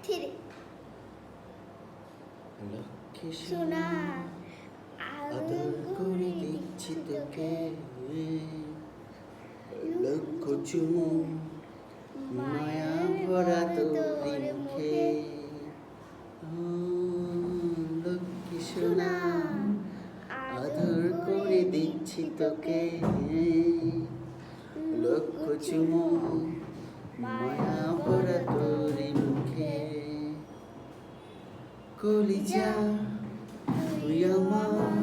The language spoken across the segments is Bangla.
থ্রি লক্ষ্মী সোনা আদর করে দিচ্ছি তোকে, লক্ষ চুমু মায়া ভরা তোর মুখে। লক্ষ্মী সোনা আদর করে দিচ্ছি তোকে, লক্ষ চুমু মায়া ভরা তোর মুখে। কলিজা তুই আমার,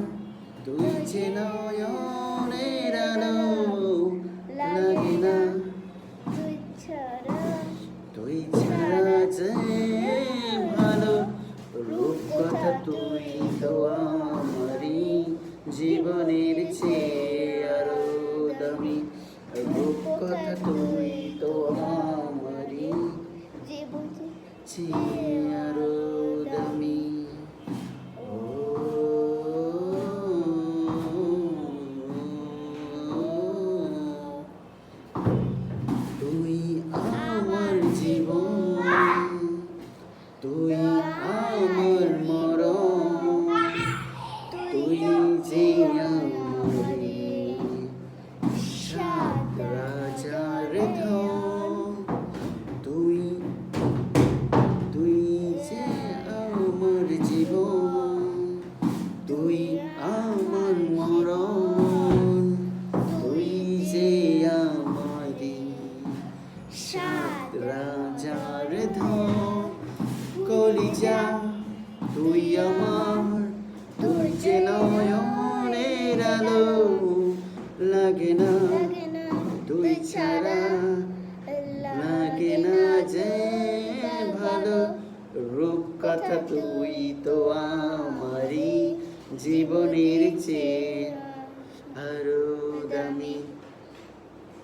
তুই যে নয়নের আলো, লাগে না তুই ছাড়া যে ভালো। রূপকথা তুই তো আমারই জীবনের চেয়ে আরো দামি, রূপকথা তুই তো আমারই চেয়ে আরো দামি। তুই আমার জীবন, তুই আমার মরণ, তুই যে আমার সাত রাজার ধন। তুই তুই যে আমার জীবন, তুই আমার মরণ, তুই যে আমারি সাত রাজার ধন। কলিজা তুই আমার, তুই যে নয়নের আলো, লাগে না তুই ছাড়া, লাগে না যে ভালো। রূপকথা তুই তো আমারই জীবনের চেয়ে আরো দামি।